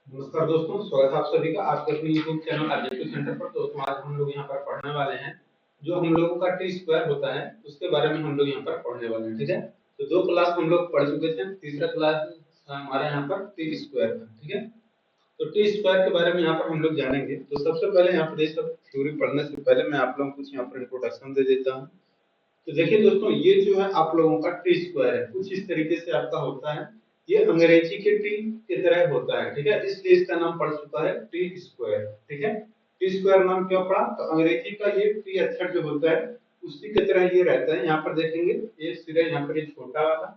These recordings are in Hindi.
नमस्कार दोस्तों, स्वागत है आप सभी का आपके अपने यूट्यूब चैनल ऑब्जेक्टिव सेंटर पर। दोस्तों आज हम लोग यहाँ पर पढ़ने वाले हैं जो हम लोगों का टी स्क्वायर होता है उसके बारे में हम लोग यहाँ पर पढ़ने वाले हैं। ठीक है, तो दो क्लास हम लोग पढ़ चुके थे, तीसरा क्लास हमारा यहाँ पर टी स्क्वायर था। ठीक है, तो टी स्क्वायर के बारे में यहाँ पर हम लोग जानेंगे। तो सबसे पहले यहाँ पर ये सब थ्योरी पढ़ने से पहले मैं आप लोगों को कुछ यहाँ पर इंट्रोडक्शन दे देता हूँ। तो देखिए दोस्तों, ये जो है आप लोगों का टी स्क्वायर है, कुछ इस तरीके से आपका होता है। ये अंग्रेजी के टी की तरह होता है। ठीक है, इसलिए इसका नाम पड़ चुका है टी स्क्वायर। ठीक है, टी स्क्वायर नाम क्यों पड़ा? तो अंग्रेजी का ये टी अक्षर जो होता है उसी की तरह ये रहता है। यहाँ पर देखेंगे ये सिरा यहाँ पर ये छोटा वाला,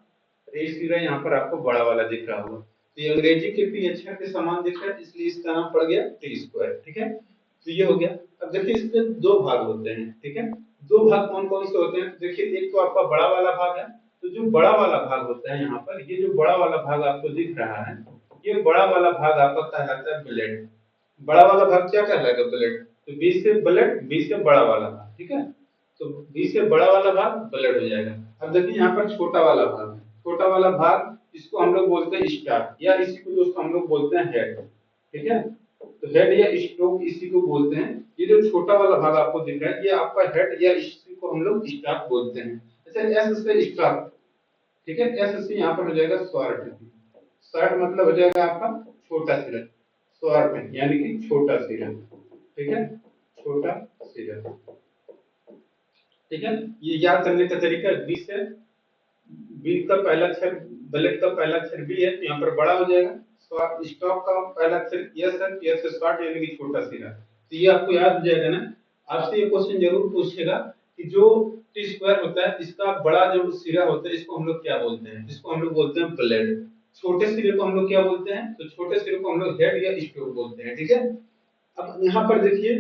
ये सिरा यहाँ पर आपको बड़ा वाला दिख रहा होगा। तो ये अंग्रेजी के टी अक्षर के समान दिख रहा है, इसलिए इसका नाम पड़ गया टी स्क्वायर। ठीक है, तो ये हो गया। अब देखिए इसके दो भाग होते हैं। ठीक है, दो भाग कौन कौन से होते हैं? देखिए एक तो आपका बड़ा वाला भाग है। तो जो बड़ा वाला भाग होता है यहाँ पर, ये जो बड़ा वाला भाग आपको दिख रहा है, ये बड़ा वाला भाग आपका कहलाता है ब्लेड। बड़ा वाला भाग क्या कहलाएगा? ब्लेड। तो बी से ब्लेड, बी से बड़ा वाला भाग। ठीक है, तो बी से बड़ा वाला भाग ब्लेड हो जाएगा। अब देखिए यहाँ पर छोटा वाला भाग है। छोटा वाला भाग इसको हम लोग बोलते हैं स्टार, या इसी को दोस्तों हम लोग बोलते हैं हेड। ठीक है, तो हेड या स्ट्रोक इसी को बोलते हैं। ये जो छोटा वाला भाग आपको दिख रहा है, ये आपका हेड या इसी को हम लोग स्टार्ट बोलते हैं। अच्छा, एस से स्टार्ट। ठीक है, एस से यहाँ पर हो जाएगा शॉर्ट। शॉर्ट मतलब हो जाएगा आपका छोटा सिरा। शॉर्ट यानी कि छोटा सिरा। ठीक है, छोटा सिरा। ठीक है, ये याद करने का तरीका बी से, बी का पहला अक्षर, बुलेट का पहला अक्षर बी है तो यहाँ पर बड़ा हो जाएगा। स्टॉक का पहला अक्षर यस है, यस से स्टार्ट यानी कि छोटा सिरा। तो ये आपको याद हो जाएगा ना। आपसे ये क्वेश्चन जरूर पूछेगा कि जो टी स्क्वायर होता है इसका बड़ा जो सिरा होता है इसको हम लोग क्या बोलते हैं? इसको हम लोग बोलते हैं ब्लेड। छोटे सिरे को हम लोग क्या बोलते हैं? तो छोटे सिरे को हम लोग हेड या स्टोक बोलते हैं। ठीक है, अब यहाँ पर देखिए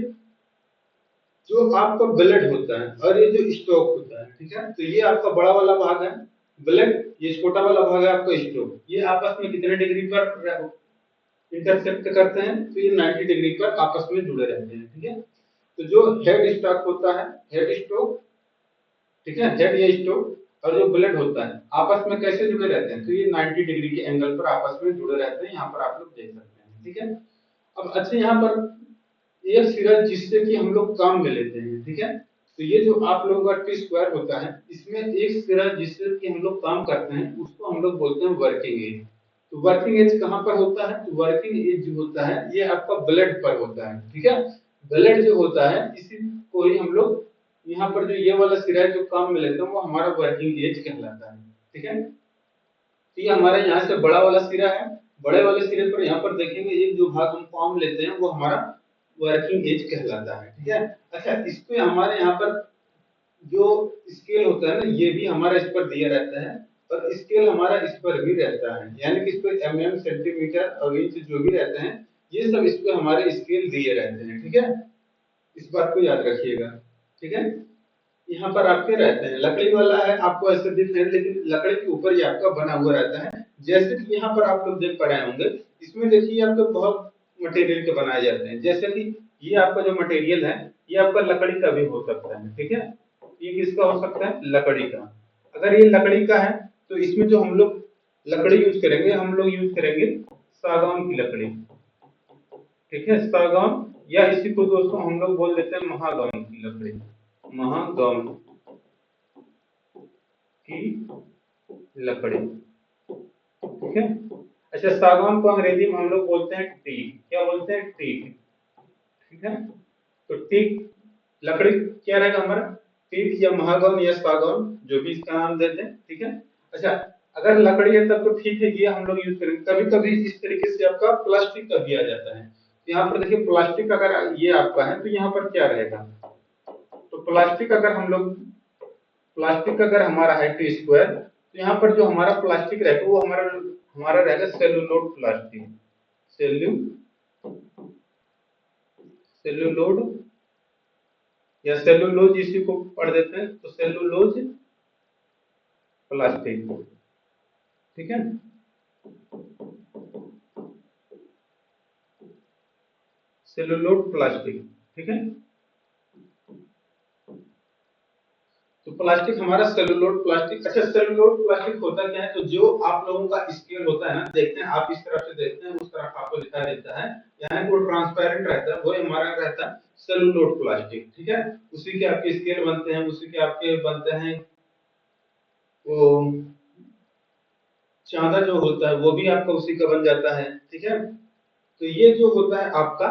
जो आपका ब्लेड होता है और ये जो स्टोक होता है, ठीक है, तो ये आपका बड़ा वाला भाग है ब्लेड, ये छोटा वाला भाग है आपका स्टोक। ये आपस में कितने डिग्री पर इंटरसेक्ट करते हैं? तो ये 90 डिग्री पर आपस में जुड़े रहते हैं। ठीक है, तो जो हेड स्टॉक होता है, हेड स्टोक, ठीक है, हेड या स्टोक और जो ब्लेड होता है आपस में कैसे जुड़े रहते हैं? तो ये 90 डिग्री के एंगल पर आपस में जुड़े रहते हैं। यहाँ पर आप लोग देख सकते हैं। ठीक है, अब अच्छा यहाँ पर एक सिरा जिससे कि हम लोग काम में लेते हैं। ठीक है, तो ये जो आप लोगों का टी स्क्वायर होता है इसमें एक सिरा जिससे कि हम लोग काम करते हैं उसको हम लोग बोलते हैं वर्किंग एज। तो वर्किंग एज कहाँ पर होता है? तो वर्किंग एज जो होता है ये आपका ब्लेड पर होता है। ठीक है, ब्लेड जो होता है इसी को ही हम लोग यहाँ पर जो ये वाला सिरा है जो काम में लेते हैं वो हमारा वर्किंग एज कहलाता है। ठीक है, तो ये हमारा यहाँ से बड़ा वाला सिरा है। बड़े वाले सिरे पर यहाँ पर देखेंगे एक जो भाग हम काम लेते हैं वो हमारा वर्किंग एज कहलाता है। ठीक है, अच्छा इस पे हमारे यहाँ पर जो स्केल होता है ना ये भी हमारा इस पर दिया रहता है, और स्केल हमारा इस पर भी रहता है, यानी कि इस पर mm सेंटीमीटर और इंच जो भी रहते हैं ये सब इस पे हमारे स्केल दिए रहते हैं। ठीक है, इस बात को याद रखिएगा। ठीक है, यहाँ पर आपके रहते हैं, लकड़ी वाला है आपको ऐसे दिख रहे हैं लेकिन लकड़ी के ऊपर ये आपका बना हुआ रहता है। जैसे कि यहाँ पर आप लोग देख पा रहे होंगे, इसमें देखिए आपके बहुत मटेरियल के बनाए जाते हैं। जैसे कि ये आपका जो मटेरियल है ये आपका लकड़ी का भी हो सकता है। ठीक है, ये किसका हो सकता है? लकड़ी का। अगर ये लकड़ी का है तो इसमें जो हम लोग लकड़ी यूज करेंगे, हम लोग यूज करेंगे सागौन की लकड़ी। ठीक है, सागौन, या इसी को दोस्तों हम लोग बोल देते हैं महागौन की लकड़ी। महागौन की लकड़ी। ठीक है, अच्छा सागवान को अंग्रेजी में हम लोग बोलते हैं टीक। क्या बोलते हैं? टीक। ठीक है, तो टीक लकड़ी क्या रहेगा हमारा? टीक या महागौन या सागौन जो भी इसका नाम देते हैं। ठीक है, अच्छा अगर लकड़ी है तब तो ठीक है, ये हम लोग यूज करेंगे। कभी कभी इस तरीके से आपका प्लास्टिक का भी आ जाता है। यहाँ पर देखिए प्लास्टिक अगर ये आपका है तो यहाँ पर क्या रहेगा? तो प्लास्टिक अगर हम लोग, प्लास्टिक अगर हमारा है टी स्क्वायर तो यहाँ पर जो हमारा प्लास्टिक रहेगा वो हमारा हमारा रहेगा सेलुलोड प्लास्टिक। सेल्यू सेलुलोड या सेलुलोज इसी को पढ़ देते हैं, तो सेलुलोज प्लास्टिक। ठीक है, सेलुलोड प्लास्टिक। ठीक है, तो तो प्लास्टिक हमारा सेलुलोड प्लास्टिक। अच्छा, सेलुलोड प्लास्टिक होता क्या है, तो जो आप लोगों का स्केल होता है ना, देखते हैं आप इस तरफ से देखते हैं, उस तरफ आपको दिखाई देता है, यानी वो ट्रांसपेरेंट रहता है, वो हमारा रहता है सेलुलोड प्लास्टिक। ठीक है, उसी के आपके स्केल बनते हैं, उसी के आपके बनते हैं वो चांदा जो होता है, वो भी आपका उसी का बन जाता है। ठीक है, तो ये जो होता है आपका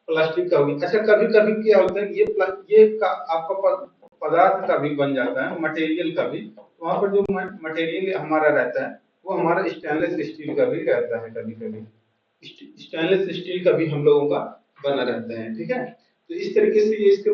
प्लास्टिक का हो गया। अच्छा, कभी कभी क्या होता है, ये आपका पदार्थ का भी बन जाता है, मटेरियल का भी। वहां पर जो मटेरियल हमारा रहता है वो हमारा स्टेनलेस स्टील का भी रहता है, कभी कभी स्टेनलेस स्टील का भी हम लोगों का बना रहता है। ठीक है, तो इस तरीके से ये इसके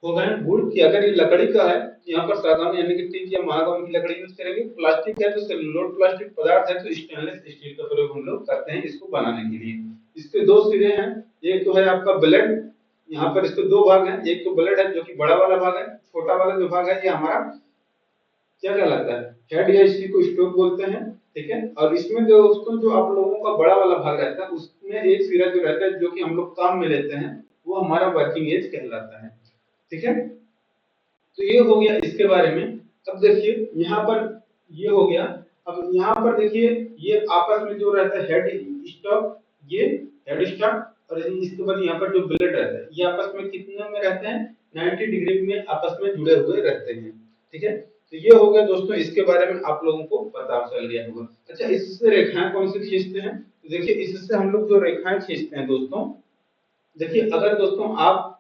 हो गए वुड की। अगर ये लकड़ी का है, यहाँ पर सागवान यानी कि टीक या महागौन की लकड़ी यूज करेंगे। प्लास्टिक है तो सेलुलोड प्लास्टिक पदार्थ है तो स्टेनलेस स्टील का प्रयोग हम लोग करते हैं इसको बनाने के लिए। इसके दो सिरे हैं, एक तो है आपका ब्लेड, यहाँ पर इसके दो भाग हैं, एक तो ब्लेड है जो कि बड़ा वाला भाग है, छोटा वाला जो भाग है ये हमारा क्या कहलाता है, हेड, या इसी को स्टोक बोलते हैं। ठीक है, और इसमें जो दोस्तों जो आप लोगों का बड़ा वाला भाग रहता है उसमें एक सिरा जो रहता है जो कि हम लोग काम में लेते हैं, वो हमारा वर्किंग एज कहलाता है। ठीक है, तो ये हो गया इसके बारे में। अब देखिए यहाँ पर ये हो गया। अब यहाँ पर देखिए ये आपस में जो रहता है हेड स्टॉक, ये हेड स्टॉक, और इसके बाद यहाँ पर जो ब्लेड रहता है ये आपस में कितने में रहते हैं, 90 डिग्री में आपस में जुड़े हुए रहते हैं। ठीक है, तो ये हो गया दोस्तों, इसके बारे में आप लोगों को पता चल गया होगा। अच्छा, इससे रेखाएं कौन सी खींचते हैं, तो देखिए इससे हम लोग जो रेखाएं खींचते हैं दोस्तों, देखिए अगर दोस्तों आप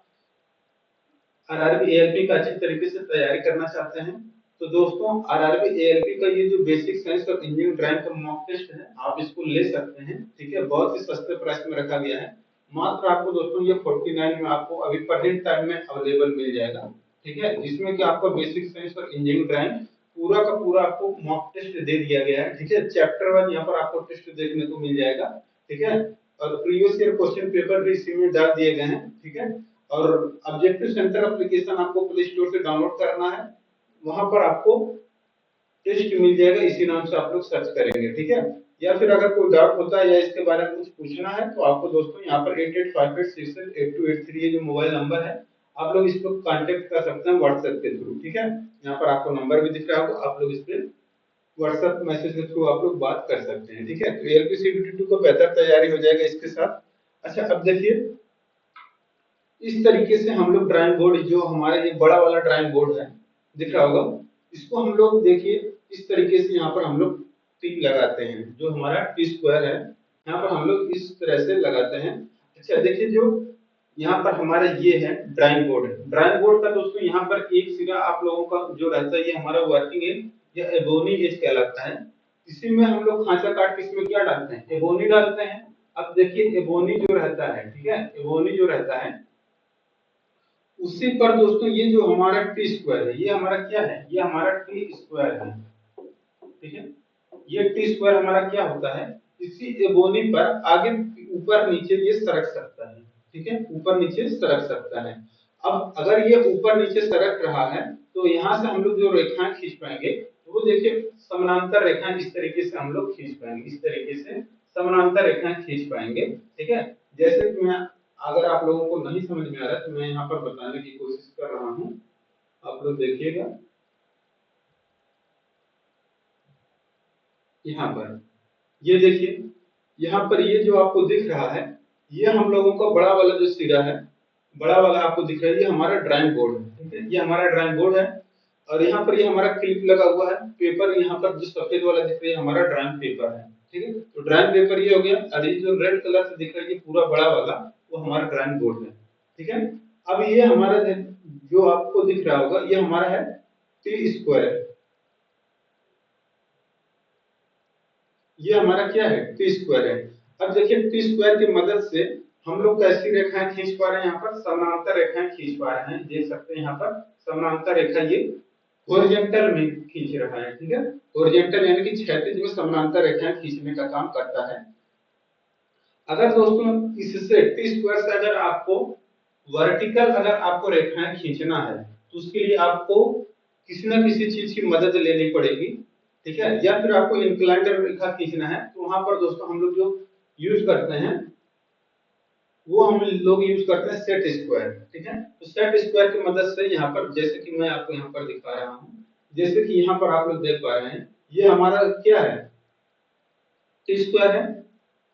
आरआरबी एएलपी का अच्छी तरीके से तैयारी करना चाहते हैं तो दोस्तों आरआरबी एएलपी का ये जो बेसिक साइंस और इंजीनियरिंग ड्राइंग का मॉक टेस्ट है आप इसको ले सकते हैं। ठीक है, बहुत ही सस्ते प्राइस में रखा गया है, मात्र आपको दोस्तों ये 49 में आपको अभी प्रेजेंट टाइम में अवेलेबल मिल जाएगा। ठीक है, जिसमें कि आपको बेसिक साइंस और इंजीनियरिंग ड्राइंग पूरा का पूरा आपको मॉक टेस्ट दे दिया गया है। ठीक है, चैप्टर वाइज यहाँ पर आपको टेस्ट देखने को मिल जाएगा। ठीक है, और प्रीवियस ईयर क्वेश्चन पेपर भी इसी में डाल दिए गए हैं। ठीक है, और ऑब्जेक्टिव सेंटर एप्लीकेशन आपको प्ले स्टोर से डाउनलोड करना है, वहां पर आपको टेस्ट मिल जाएगा, इसी नाम से आप लोग सर्च करेंगे। ठीक है, या फिर अगर कोई डाउट होता है या इसके बारे में कुछ पूछना है तो आपको दोस्तों यहाँ पर 8858668283 ये जो मोबाइल नंबर है आप लोग इस पर कांटेक्ट कर सकते हैं व्हाट्सएप के थ्रू। ठीक है, यहाँ पर आपको नंबर भी दिख रहा होगा, आप लोग इस पे व्हाट्सएप मैसेज के थ्रू आप लोग बात कर सकते हैं। ठीक है, तो एलपीसीबीटी 2 का बेहतर तैयारी हो जाएगा इसके साथ। अच्छा, अब देखिए इस तरीके से हम लोग ड्राइंग बोर्ड, जो हमारा ये बड़ा वाला ड्राइंग बोर्ड है दिख रहा होगा, इसको हम लोग देखिए इस तरीके से यहाँ पर हम लोग टी लगाते हैं, जो हमारा टी स्क्वायर है यहाँ पर हम लोग इस तरह से लगाते हैं। अच्छा देखिए, जो यहाँ पर हमारा ये है ड्राइंग बोर्ड है, ड्राइंग बोर्ड का दोस्तों यहाँ पर एक सिरा आप लोगों का जो रहता है ये हमारा वर्किंग एज या एबोनी एज कहलाता है। इसी में हम लोग खांचा काट के इसमें क्या डालते हैं, एबोनी डालते हैं। अब देखिए एबोनी जो रहता है, ठीक है, एबोनी जो रहता है उसी पर दोस्तों ये जो हमारा टी स्क्वायर है ये हमारा क्या है, ये हमारा टी स्क्वायर है। ठीक है, ये टी स्क्वायर हमारा क्या होता है, इसी एबोनी पर आगे ऊपर नीचे ये सरक सकता है। ठीक है, ऊपर नीचे सरक सकता है। अब अगर ये ऊपर नीचे सरक रहा है तो यहाँ से हम लोग जो रेखाएं खींच पाएंगे तो वो देखिए समानांतर रेखाएं इस तरीके से हम लोग खींच पाएंगे, इस तरीके से समानांतर रेखाएं खींच पाएंगे। ठीक है, जैसे कि मैं, अगर आप लोगों को नहीं समझ में आ रहा तो मैं यहाँ पर बताने की कोशिश कर रहा हूँ, आप लोग देखिएगा। यहाँ पर ये देखिए, यहाँ पर ये जो आपको दिख रहा है ये हम लोगों का बड़ा वाला जो सिरा है, बड़ा वाला आपको दिख रहा है, ये हमारा ड्राइंग बोर्ड है। ठीक है, ये हमारा ड्राइंग बोर्ड है और यहाँ पर ये हमारा क्लिप लगा हुआ है, पेपर यहाँ पर जो सफेद वाला दिख रहा है हमारा ड्राइंग पेपर है। ठीक है, तो ड्राइंग पेपर ये हो गया, और ये जो रेड कलर से दिख रहा है ये पूरा बड़ा वाला वो हमारा ड्राइंग बोर्ड है। ठीक है, अब ये हमारा जो आपको दिख रहा होगा ये हमारा है टी स्क्वायर, ये हमारा क्या है, टी स्क्वायर है। अब देखिए टी स्क्वायर की मदद से हम लोग कैसी रेखाएं खींच पा रहे हैं, यहाँ पर समानांतर रेखाएं खींच पा रहे हैं, देख सकते हैं यहाँ पर समानांतर रेखा ये हॉरिजॉन्टल में खींच रहा है। ठीक है, हॉरिजॉन्टल यानी कि क्षैतिज में समानांतर रेखाएं खींचने का काम करता है। अगर दोस्तों इससे टी स्क्वायर से अगर आपको वर्टिकल अगर आपको रेखाएं खींचना है तो उसके लिए आपको किसी ना किसी चीज की मदद लेनी पड़ेगी। ठीक है, या फिर आपको इंक्लाइंड रेखा खींचना है तो वहां पर दोस्तों हम लोग जो यूज करते हैं वो हम लोग यूज करते हैं सेट स्क्वायर, ठीक है। तो सेट स्क्वायर की मदद से यहाँ पर जैसे कि मैं आपको यहाँ पर दिखा रहा हूँ, जैसे कि यहाँ पर आप लोग देख पा रहे हैं, ये हमारा क्या है, टी स्क्वायर है।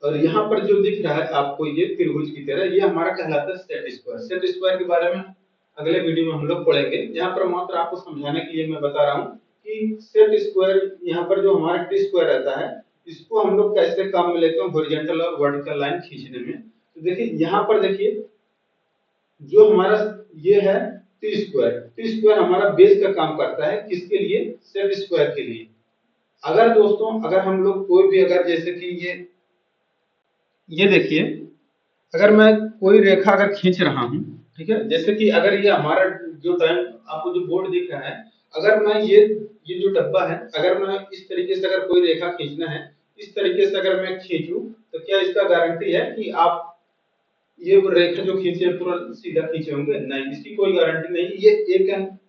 और यहाँ पर जो दिख रहा है आपको ये त्रिभुज की तरह, ये हमारा कहलाता है सेट स्क्वायर। सेट स्क्वायर के बारे में अगले वीडियो में हम लोग पढ़ेंगे। यहाँ पर मात्र आपको समझाने के लिए मैं बता रहा हूँ कि सेट स्क्वायर, यहाँ पर जो हमारा टी स्क्वायर रहता है, इसको हम लोग कैसे काम में लेते हैं हॉरिजॉन्टल और वर्टिकल लाइन खींचने में। तो देखिए यहाँ पर देखिए, जो हमारा ये है टी स्क्वायर, टी स्क्वायर हमारा बेस का काम करता है, किसके लिए, सेट स्क्वायर के लिए। अगर दोस्तों, अगर हम लोग कोई भी, अगर जैसे कि ये देखिए, अगर मैं कोई रेखा अगर खींच रहा हूं, ठीक है, जैसे कि अगर ये हमारा जो टाइम आपको जो बोर्ड दिख रहा है, अगर मैं ये जो डब्बा है, अगर मैं इस तरीके से अगर कोई रेखा खींचना है, इस तरीके से अगर मैं खींचूं, तो क्या इसका गारंटी है कि आप ये रेखा जो खींचे पूरा सीधा खींचे होंगे? नहीं, इसकी कोई गारंटी नहीं। ये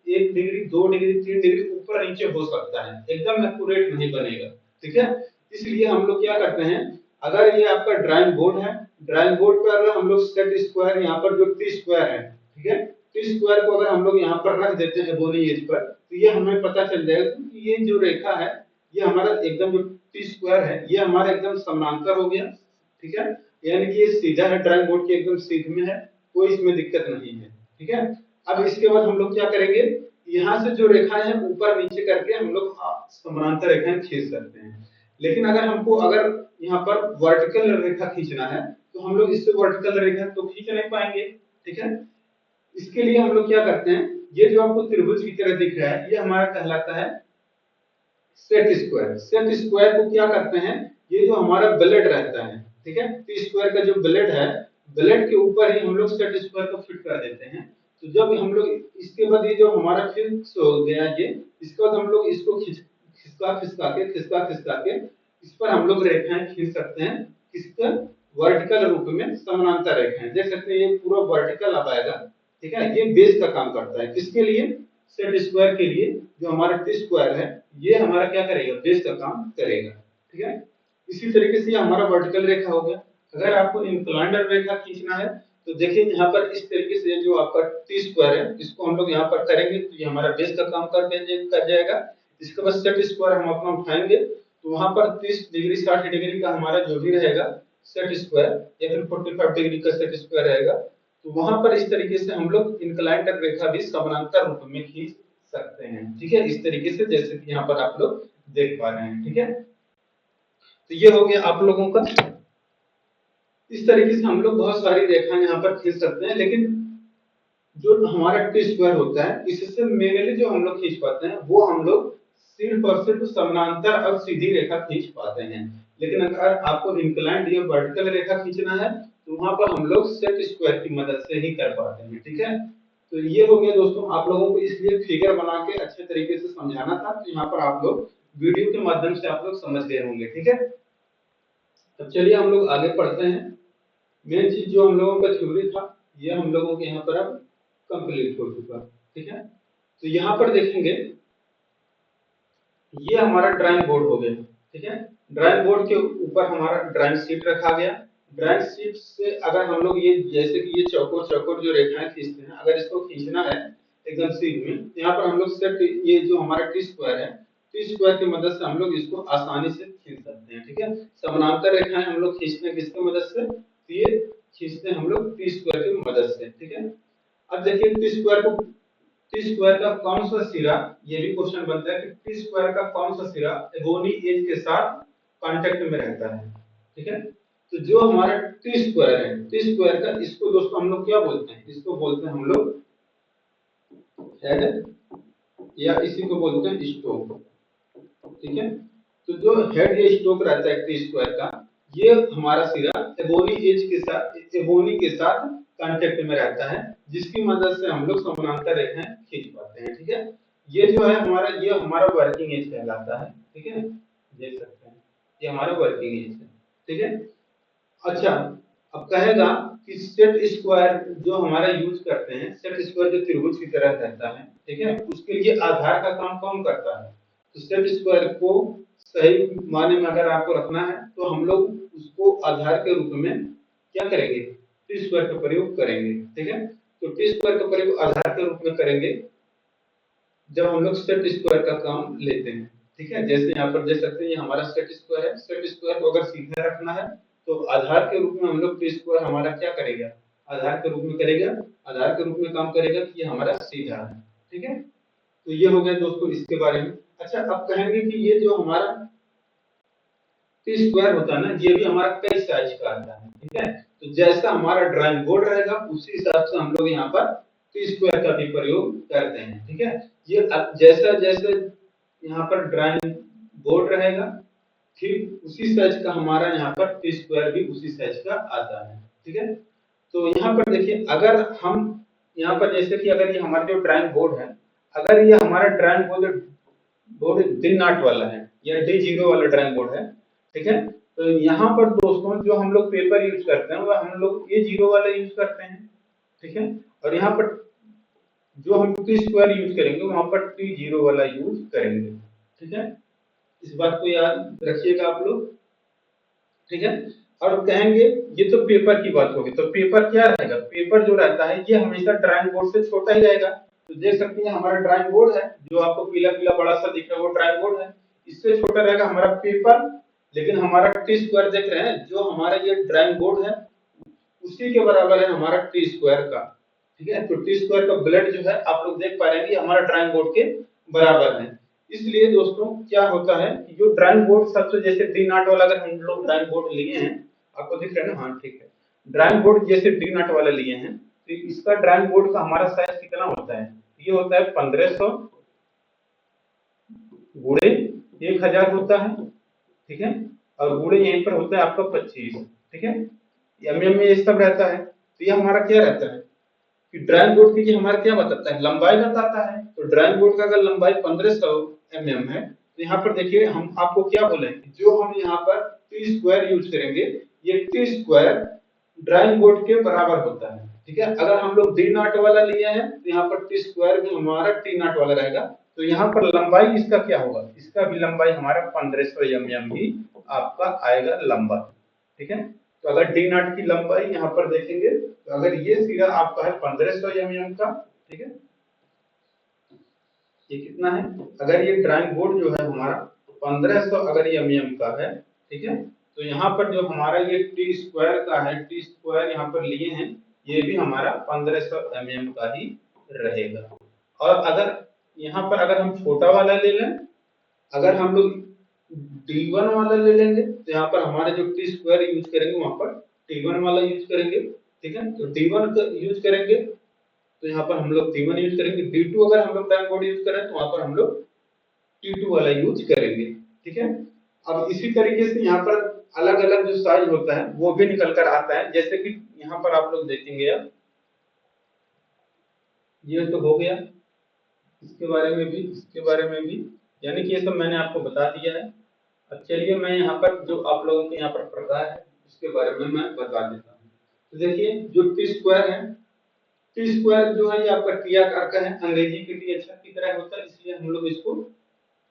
एक डिग्री, 2 डिग्री, 3 डिग्री ऊपर नीचे हो सकता है, एकदम एक्यूरेट नहीं बनेगा, ठीक है। इसलिए हम लोग क्या करते हैं, अगर ये आपका ड्राइंग बोर्ड है, ड्राइंग बोर्ड पर हम लोग सेट स्क्वायर, यहाँ पर जो टी स्क्वायर है, ठीक है, टी स्क्वायर को अगर हम लोग यहाँ पर रख देते हैं बोनी एज पर, तो ये हमें पता चल जाएगा कि ये जो रेखा है, ये हमारा एकदम जो टी स्क्वायर है, ये हमारा एकदम समानांतर हो गया, ठीक है। यानी कि ये सीधा है, ड्राइंग बोर्ड के एकदम सीध में है, कोई इसमें दिक्कत नहीं है, ठीक है। अब इसके बाद हम लोग क्या करेंगे, यहाँ से जो रेखाएं हैं ऊपर नीचे करके हम लोग समानांतर रेखाएं खींच सकते हैं। लेकिन अगर हमको अगर यहाँ पर वर्टिकल रेखा खींचना है, तो हम लोग इससे वर्टिकल रेखा तो खींच नहीं पाएंगे, ठीक है। इसके लिए हम लोग क्या करते हैं, ये जो आपको त्रिभुज की तरह दिख रहा है, ये हमारा कहलाता है सेट स्क्वायर। सेट स्क्वायर को क्या करते हैं, ये जो हमारा ब्लेड रहता है, ठीक है, टी स्क्वायर का जो ब्लेड है, ब्लेड के ऊपर ही हम लोग सेट स्क्वायर को फिट कर देते हैं। तो जब हम लोग इसके बाद ये जो हमारा फिक्स हो गया, ये इसके बाद हम लोग इसको खिसका खिसका के इस पर हम लोग रेखाएं खींच सकते हैं, किसका, वर्टिकल रूप में समानांतर रेखाएं। देख सकते हैं ये पूरा वर्टिकल अब आएगा, ठीक है। ये बेस का काम करता है, किसके लिए, सेट स्क्वायर के लिए। जो हमारा टी स्क्वायर है, ये हमारा क्या करेगा, बेस का काम करेगा, ठीक है। इसी तरीके से हमारा वर्टिकल रेखा हो गया। अगर आपको इंक्लाइंड रेखा खींचना है, तो देखिए यहाँ पर इस तरीके से जो आपका टी स्क्वायर है, इसको हम लोग यहाँ पर करेंगे, तो ये हमारा बेस का काम कर जाएगा। इसके बाद सेट स्क्वायर हम अपना उठाएंगे, तो वहां पर 30 डिग्री 60 डिग्री का हमारा जो भी रहेगा सेट स्क्वायर, या फिर 45 डिग्री का सेट स्क्वायर रहेगा, तो वहां पर इस तरीके से हम लोग इंक्लाइंड रेखा भी समानांतर रूप में खींच सकते हैं, ठीक है। इस तरीके से जैसे कि यहाँ पर आप लोग देख पा रहे हैं, ठीक है। तो ये हो गया आप लोगों का। इस तरीके से हम लोग बहुत सारी रेखाएं यहाँ पर खींच सकते हैं, लेकिन जो हमारा टी स्क्वायर होता है, इससे मेनली जो हम लोग खींच पाते हैं, वो हम लोग सिर्फ और सिर्फ समानांतर और सीधी रेखा खींच पाते हैं। लेकिन अगर आपको इंक्लाइंड या वर्टिकल रेखा खींचना है, तो वहां पर हम लोग सेट स्क्वायर की मदद से ही कर पाते हैं, ठीक है। तो ये हो गया दोस्तों, आप लोगों को इसलिए फिगर बना के अच्छे तरीके से समझाना था, तो यहाँ पर आप लोग वीडियो के माध्यम से आप लोग समझ गए होंगे, ठीक है। अब चलिए हम लोग आगे पढ़ते हैं। मेन चीज जो हम लोगों का थ्योरी था, ये हम लोगों के यहाँ पर अब कंप्लीट हो चुका, ठीक है। तो यहाँ पर देखेंगे, ये हमारा ड्राइंग बोर्ड हो गया, ठीक है। ड्राइंग बोर्ड के ऊपर हमारा ड्राइंग शीट रखा गया। ड्राइंग शीट से अगर हम लोग ये, जैसे कि ये चौकोर चौकोर जो रेखाएं खींचते हैं, अगर इसको खींचना है एकदम सीध में, यहाँ पर हम लोग सेट, ये जो हमारा टी स्क्वायर है, टी स्क्वायर की मदद से हम लोग इसको आसानी से खींच सकते हैं, ठीक है। समानांतर रेखाएं हम लोग खींचते हैं किसकी मदद से, तो ये खींचते हैं हम लोग टी स्क्वायर की मदद से, ठीक है। अब देखिए टी स्क्वायर का कौन सा सिरा, ये भी क्वेश्चन बनता है कि टी स्क्वायर का कौन सा सिरा एगोनी एज के साथ कांटेक्ट में रहता है, ठीक है। तो जो हमारा टी स्क्वायर है, टी स्क्वायर का, इसको दोस्तों हम लोग क्या बोलते हैं, इसको बोलते हैं हम लोग हेड, या इसी को बोलते हैं स्टोक, ठीक है। तो जो हेड या स्टोक रहता है टी स्क्वायर का, ये हमारा सिरा एगोनी के साथ कांटेक्ट में रहता है, जिसकी मदद से हम लोग समानांतर रेखाएं खींच पाते हैं, ठीक है। ये जो है हमारा, ये हमारा वर्किंग एज कहलाता है, ठीक है, देख सकते हैं, ये हमारा वर्किंग एज है, ठीक है। अच्छा, अब कहेगा कि सेट स्क्वायर जो हमारा यूज करते हैं, सेट स्क्वायर जो त्रिभुज की तरह रहता है, ठीक है, उसके लिए आधार का काम कौन करता है। तो सेट स्क्वायर को सही माने में अगर आपको रखना है, तो हम लोग उसको आधार के रूप में क्या करेंगे, टी स्क्वायर का प्रयोग करेंगे। ठीक है, तो टी स्क्वायर का प्रयोग आधार के रूप में करेंगे जब हम लोग सेट स्क्वायर का काम लेते हैं। ठीक है, जैसे यहाँ पर देख सकते हैं ये हमारा सेट स्क्वायर है। सेट स्क्वायर को अगर सीधा रखना है तो आधार के रूप में हम लोग टी स्क्वायर हमारा क्या करेगा, आधार के रूप में करेगा, आधार के रूप में काम करेगा कि ये हमारा सीधा है। ठीक है, तो ये हो गया दोस्तों इसके बारे में। अच्छा, अब कहेंगे कि ये जो हमारा टी स्क्वायर होता है ना, ये भी हमारा कई साइज का आता है। ठीक है, तो जैसा हमारा ड्राइंग बोर्ड रहेगा उसी हिसाब से हम लोग यहाँ पर टी स्क्वायर का भी प्रयोग करते हैं। ठीक है, ये जैसा जैसे यहाँ पर ड्राइंग बोर्ड रहेगा ठीक उसी साइज का हमारा यहाँ पर टी स्क्वायर भी उसी साइज का आता है। ठीक है, तो यहाँ पर देखिए अगर हम यहाँ पर जैसे कि अगर ये हमारा जो ड्राइंग बोर्ड है, अगर ये हमारा drawing board board D not वाला है या डी जीरो वाला ड्राइंग बोर्ड है। ठीक है, तो यहाँ पर दोस्तों जो हम लोग पेपर यूज करते हैं वह हम लोग ए जीरो वाला यूज करते हैं। ठीक है, और यहाँ पर जो हम टी स्क्वायर यूज करेंगे वहां पर टी जीरो वाला यूज करेंगे। ठीक है, इस बात को याद रखिएगा आप लोग। ठीक है, और कहेंगे ये तो पेपर की बात होगी, तो पेपर क्या रहेगा, पेपर जो रहता है ये हमेशा ड्राइंग बोर्ड से छोटा ही रहेगा। तो देख सकते हैं हमारा ड्राइंग बोर्ड है जो आपको पीला पीला बड़ा सा दिख रहा है वो ड्राइंग बोर्ड है, इससे छोटा रहेगा हमारा पेपर। लेकिन हमारा टी स्क्वायर देख रहे हैं जो हमारा ये ड्राइंग बोर्ड है उसी के बराबर है हमारा टी स्क्वायर का। ठीक है, तो टी स्क्वायर का ब्लेड जो है आप लोग देख पा रहे हैं कि हमारा ड्राइंग बोर्ड के बराबर है। इसलिए दोस्तों क्या होता है कि जो ड्राइंग बोर्ड सबसे जैसे डी नॉट वाला अगर हम लोग ड्राइंग बोर्ड लिए हैं, आपको दिख रहा है ना, हाँ ठीक है, ड्राइंग बोर्ड जैसे डी नॉट वाला लिए हैं तो इसका ड्राइंग बोर्ड का हमारा साइज कितना होता है, ये होता है 1500 गुणे 1000 होता है। ठीक है, और गुणे यहीं पर होता है आपका 25। ठीक है, एमएम में ये सब रहता है। तो ये हमारा क्या रहता है कि ड्राइंग बोर्ड की हमारा क्या बताता है, लंबाई बताता है। तो ड्राइंग बोर्ड का अगर लंबाई 1500 mm है तो यहाँ पर देखिए हम आपको क्या बोले जो हम यहाँ पर टी स्क्वायर यूज करेंगे ये टी स्क्वायर ड्राइंग बोर्ड के बराबर होता है। ठीक है, अगर हम लोग डी नॉट वाला लिए हैं तो यहाँ पर टी स्क्वायर भी हमारा टी नॉट वाला रहेगा। तो यहाँ पर लंबाई इसका क्या होगा, इसका भी लंबाई हमारा 1500 mm ही आपका आएगा लंबा। ठीक है, तो अगर डी नॉट की लंबाई यहाँ पर देखेंगे तो अगर ये सिरा आपका है 1500 mm का, ठीक है, ये कितना है, अगर ये ड्राइंग बोर्ड जो है हमारा 1500 अगर ये mm का है, ठीक है, तो यहाँ पर जो हमारा ये टी स्क्वायर का है, टी स्क्वायर यहाँ पर लिए हैं ये भी हमारा 1500 mm का ही रहेगा। और अगर यहाँ पर अगर हम छोटा वाला ले लें, अगर हम लोग D1 वाला ले लेंगे तो यहाँ पर हमारे जो टी स्क्वायर यूज करेंगे वहां पर T1 वाला यूज करेंगे। ठीक है, तो D1 का यूज करेंगे तो यहाँ पर हम लोग D1 यूज करेंगे। D2 अगर हम लोग ड्राइंग बोर्ड यूज करें तो वहां पर हम लोग T2 वाला यूज करेंगे। ठीक है, अब इसी तरीके से यहाँ पर अलग अलग जो साइज होता है वो भी निकल कर आता है। जैसे कि यहाँ पर आप लोग देखेंगे, अब ये तो हो गया, इसके बारे में भी, इसके बारे में भी, यानी कि ये सब मैंने आपको बता दिया है। अब चलिए मैं यहाँ पर जो आप लोगों के यहाँ पर प्रकार है उसके बारे में मैं बता देता हूँ। तो देखिए जो टी स्क्वायर है, टी स्क्वायर जो है ये आपका टी आकार का है, अंग्रेजी के टी अक्षर की तरह होता है इसलिए हम लोग इसको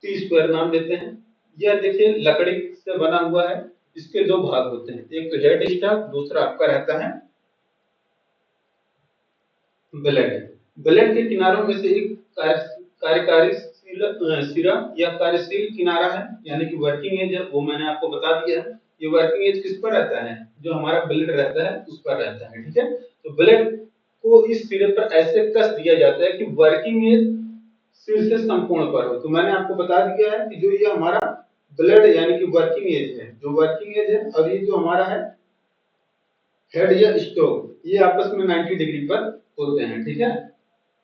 टी स्क्वायर नाम देते हैं। यह देखिए लकड़ी से बना हुआ है, इसके दो भाग होते हैं, एक तो हेड स्टॉक, दूसरा आपका रहता है ब्लेड। ब्लेड के किनारों में से एक कार्यकारी सिरा या कार्यशील किनारा है, यानी कि वर्किंग एज है, वो मैंने आपको बता दिया है। ये वर्किंग एज किस पर रहता है, जो हमारा ब्लेड रहता है उस पर रहता है। ठीक है, तो ब्लेड को इस सिरे पर ऐसे कस दिया जाता है कि वर्किंग एज सिर से संपूर्ण पर हो। तो मैंने आपको बता दिया है कि जो ये हमारा ब्लेड यानी कि वर्किंग एज है, जो वर्किंग एज है, और ये जो हमारा है हेड या स्टोक, ये आपस में 90 डिग्री पर होते हैं। ठीक है,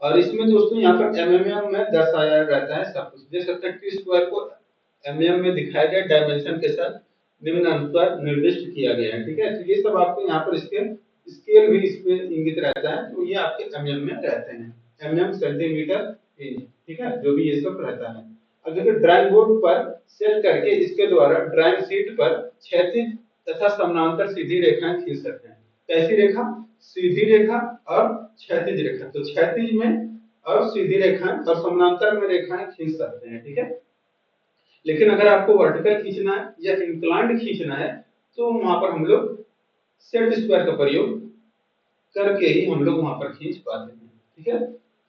और इसमें दोस्तों यहाँ पर एमएम में दर्शाया रहता है सब कुछ। देख सकते हैं टी स्क्वायर को एमएम में दिखाया गया, डायमेंशन के साथ निम्नानुसार निर्दिष्ट किया गया है। ठीक है, तो ये सब आपको यहाँ पर इसके स्केल भी इसमें इंगित रहता है, तो ये आपके एमएम में रहते हैं, एमएम सेंटीमीटर इंच। ठीक है, जो भी ये सब रहता है। अब देखिए ड्राइंग बोर्ड पर सेट करके इसके द्वारा ड्राइंग शीट पर क्षैतिज तथा समानांतर सीधी रेखाएं खींच सकते हैं। कैसी रेखा, सीधी रेखा और क्षैतिज रेखा। तो क्षैतिज में और सीधी रेखाएं और समानांतर में रेखाएं खींच सकते हैं। ठीक है, लेकिन अगर आपको वर्टिकल खींचना है या इंक्लाइंड खींचना है तो वहां पर हम लोग सेट स्क्वायर का प्रयोग करके ही हम लोग वहां पर खींच पाते हैं। ठीक है,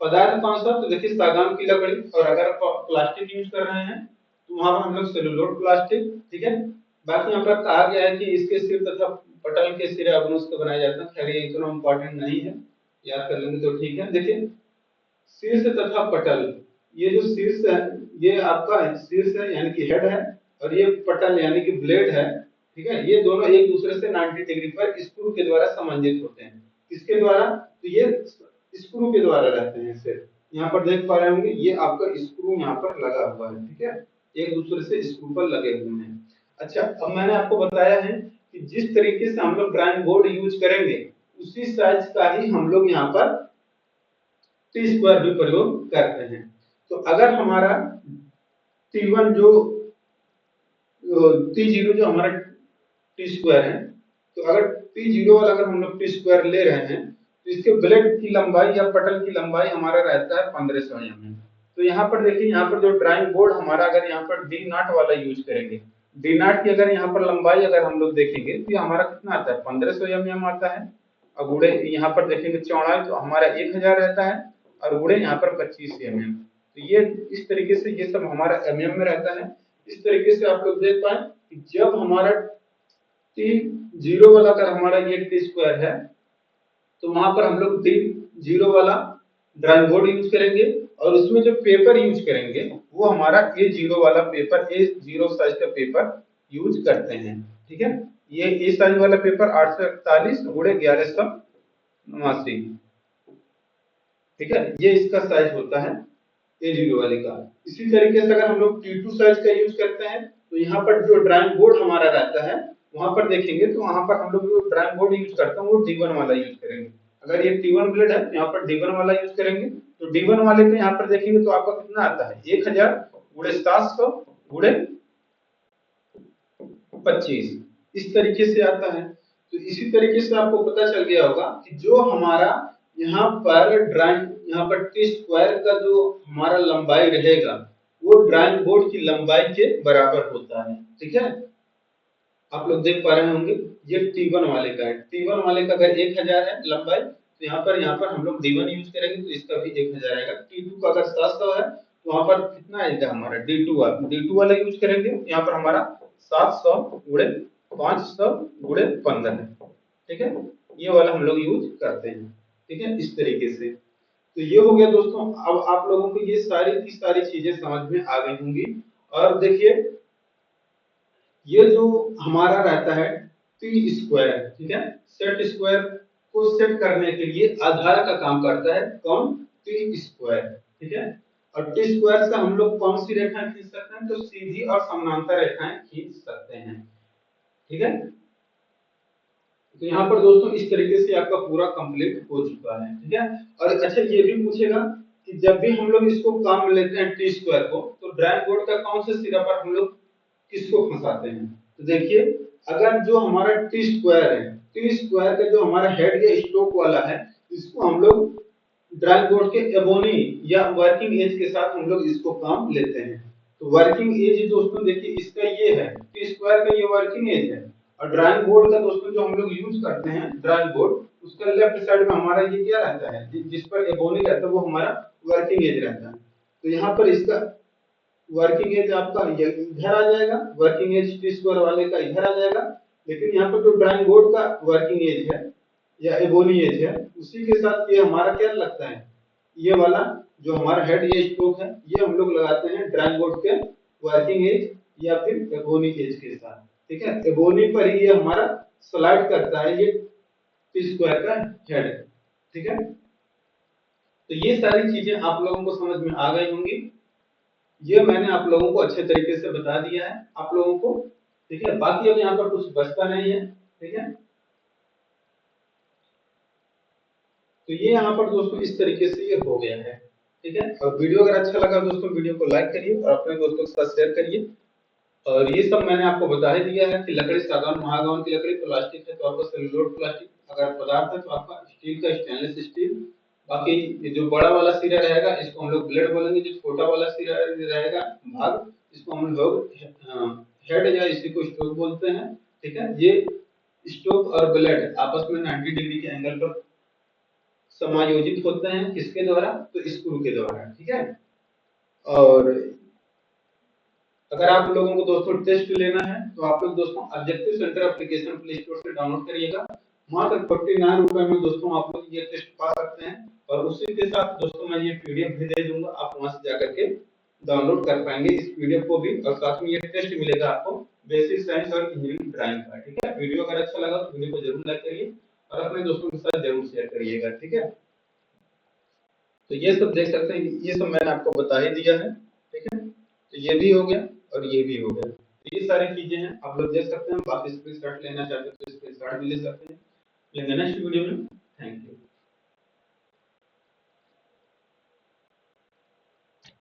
पदार्थ कौन सा, तो देखिए सागवान की लकड़ी, और अगर प्लास्टिक यूज कर रहे हैं तो वहां पर हम लोग सेलुलोज प्लास्टिक। ठीक है, बाकी यहाँ पर कहा गया है कि इसके सिर तथा पटल के सिरे अगनुस के बनाए जाते हैं। खैर ये इतना इम्पोर्टेंट नहीं है, याद कर लेंगे तो ठीक है। देखिए शीर्ष तथा पटल, ये जो शीर्ष है ये आपका शीर्ष है यानी कि हेड है, और ये पटल यानी कि ब्लेड है। ठीक है, ये दोनों एक दूसरे से 90 डिग्री पर स्क्रू के द्वारा समन्वित होते हैं। किसके द्वारा, तो ये स्क्रू के द्वारा रहते हैं। सिर्फ यहाँ पर देख पा रहे होंगे ये आपका स्क्रू यहाँ पर लगा हुआ है। ठीक है, एक दूसरे से स्क्रू पर लगे हुए हैं। अच्छा, अब मैंने आपको बताया है कि जिस तरीके से हम लोग ड्राइंग बोर्ड यूज करेंगे उसी साइज का ही हम लोग यहाँ पर टी स्क्वायर भी प्रयोग करते हैं। तो अगर हमारा T1 जो T0 जो हमारा टी स्क्वायर है, तो अगर T0 वाला अगर हम लोग टी स्क्वायर ले रहे हैं तो इसके ब्लेड की लंबाई या पटल की लंबाई हमारा रहता है 1500 mm। तो यहाँ पर देखिए, यहाँ पर जो ड्राइंग बोर्ड हमारा अगर यहाँ पर डी नॉट वाला यूज करेंगे, डी नॉट की अगर यहाँ पर लंबाई अगर हम लोग देखेंगे तो ये हमारा कितना आता है, 1500 mm आता है। और गुड़े यहाँ पर देखेंगे चौड़ाई तो हमारा 1000 रहता है, और गुड़े यहाँ पर 25 mm। तो ये इस तरीके से ये सब हमारा mm में रहता है। इस तरीके से आप लोग देख पाए कि जब हमारा T0 वाला अगर हमारा ये टी स्क्वायर है तो वहां पर हम लोग T0 वाला ड्राइंग बोर्ड यूज करेंगे, और उसमें जो पेपर यूज करेंगे वो हमारा A0 वाला पेपर, A0 साइज का पेपर यूज करते हैं। ठीक है, ये ए साइज वाला पेपर 841 गुणे 1189। ठीक है, ये इसका साइज होता है A0 वाले का। इसी तरीके से अगर हम लोग T2 साइज का यूज करते हैं तो यहाँ पर जो ड्राइंग बोर्ड हमारा रहता है वहां पर देखेंगे तो वहां पर हम लोग जो ड्राइंग बोर्ड यूज करते हैं वो D1 वाला यूज करेंगे। अगर ये T1 ब्लेड है तो यहाँ पर D1 वाला यूज करेंगे। तो D1 वाले पे यहाँ पर देखेंगे तो आपका कितना आता है, 1000 गुणे 700 गुणे 25, इस तरीके से आता है। तो इसी तरीके से आपको पता चल गया होगा कि जो हमारा यहाँ पर ड्राइंग, यहाँ पर टी स्क्वायर का जो हमारा लंबाई रहेगा वो ड्राइंग बोर्ड की लंबाई के बराबर होता है। ठीक है, आप लोग देख पा रहे होंगे ये T1 वाले का है। T1 वाले का अगर 1000 है लंबाई तो यहाँ पर हम लोग D1 यूज करेंगे तो इसका भी 1000 आएगा। T2 का अगर 700 है तो वहां पर कितना आएगा हमारा D2 वाला यूज करेंगे, यहाँ पर हमारा 700 गुणे 500 गुणे 15 है। ठीक है, ये वाला हम लोग यूज करते हैं। ठीक है, इस तरीके से। तो ये हो गया दोस्तों, अब आप लोगों को ये सारी की सारी चीजें समझ में आ गई होंगी। और देखिए ये जो हमारा रहता है टी स्क्वायर, ठीक है, सेट स्क्वायर को सेट करने के लिए आधार का काम करता है कौन, टी स्क्वायर। ठीक है, और टी स्क्वायर से हम लोग कौन सी रेखाएं खींच सकते हैं, तो सीधी और समानांतर रेखाएं खींच सकते हैं। ठीक है, तो यहाँ पर दोस्तों इस तरीके से आपका पूरा कंप्लीट हो चुका है। ठीक है, और अच्छा ये भी पूछेगा कि जब भी हम लोग इसको काम में लेते हैं टी स्क्वायर को, तो ड्राइंग बोर्ड का कौन से सिरा पर हम लोग किसको फंसाते हैं। तो देखिए अगर जो हमारा टी स्क्वायर है, टी स्क्वायर का जो हमारा हेड या स्ट्रोक वाला है, इसको हम लोग ड्राइंग बोर्ड के एबोनी या वर्किंग एज के साथ हम लोग इसको काम लेते हैं। तो वर्किंग एज दोस्तों देखिए इसका ये है, टी स्क्वायर का ये वर्किंग एज है, और ड्राइंग बोर्ड का दोस्तों जो हम लोग यूज करते हैं ड्राइंग बोर्ड, उसका लेफ्ट साइड में हमारा ये क्या रहता है, जिस पर एबोनी रहता है वो हमारा वर्किंग एज रहता है। तो यहाँ पर इसका वर्किंग एज आपका इधर आ जाएगा, वर्किंग एज टी स्क्वायर वाले का इधर आ जाएगा। लेकिन यहाँ पर जो ड्राइंग बोर्ड का वर्किंग एज है या एबोनी एज है, उसी के साथ ये हमारा क्या लगता है, ये वाला जो हमारा हेड या स्ट्रोक है ये हम लोग लगाते हैं ड्राइंग बोर्ड के वर्किंग एज या फिर एबोनी एज के साथ। ठीक है, एबोनी पर ही ये हमारा स्लाइड करता है ये टी स्क्वायर का हेड। ठीक है, तो ये सारी चीजें आप लोगों को समझ में आ गई होंगी। ये मैंने आप लोगों को अच्छे तरीके से बता दिया है आप लोगों को। ठीक है, बाकी अब यहाँ पर कुछ बचता नहीं है। ठीक है, तो ये यहाँ पर दोस्तों इस तरीके से ये हो गया है। ठीक है, और वीडियो अगर अच्छा लगा दोस्तों वीडियो को लाइक करिए और अपने दोस्तों के साथ शेयर करिए। और ये सब मैंने आपको बता ही दिया है कि लकड़ी सागवान महागवान की लकड़ी, प्लास्टिक है तो आपका सेलुलोज प्लास्टिक, अगर पदार्थ है तो आपका स्टील का स्टेनलेस स्टील। बाकी ये जो बड़ा वाला सिरा रहेगा इसको हम लोग ब्लेड बोलेंगे, जो छोटा वाला सिरा रहेगा भाग, इसको हम लोग हेड या इसी को स्टोक बोलते हैं। ठीक है, ये स्टोक और ब्लेड आपस में 90 डिग्री के एंगल पर समायोजित होते हैं किसके द्वारा, तो स्क्रू के द्वारा, ठीक है। और अगर आप लोगों को दोस्तों टेस्ट लेना है तो आप लोग दोस्तों objective centre application play store से डाउनलोड करिएगा। मात्र 49 रुपए में दोस्तों आप लोग ये टेस्ट पा सकते हैं, और उसी के साथ दोस्तों मैं ये पीडीएफ भी दे दूंगा, आप वहां से जाकर के डाउनलोड कर पाएंगे इस पीडीएफ को भी, और साथ में ये टेस्ट मिलेगा आपको बेसिक साइंस और इंजीनियरिंग ड्राइंग का, ठीक है। वीडियो अगर अच्छा लगा तो वीडियो को जरूर लाइक करिए और अपने दोस्तों के साथ जरूर शेयर करिएगा, ठीक है। तो ये सब देख सकते हैं, ये सब मैंने आपको बता ही दिया है, ठीक है। तो ये भी हो गया और ये भी हो गया, तो ये सारी चीजें हैं, आप लोग देख सकते हैं। आप स्क्रीनशॉट लेना चाहते हैं तो स्क्रीनशॉट भी ले सकते हैं। लेंगे नेक्स्ट वीडियो में। Thank you.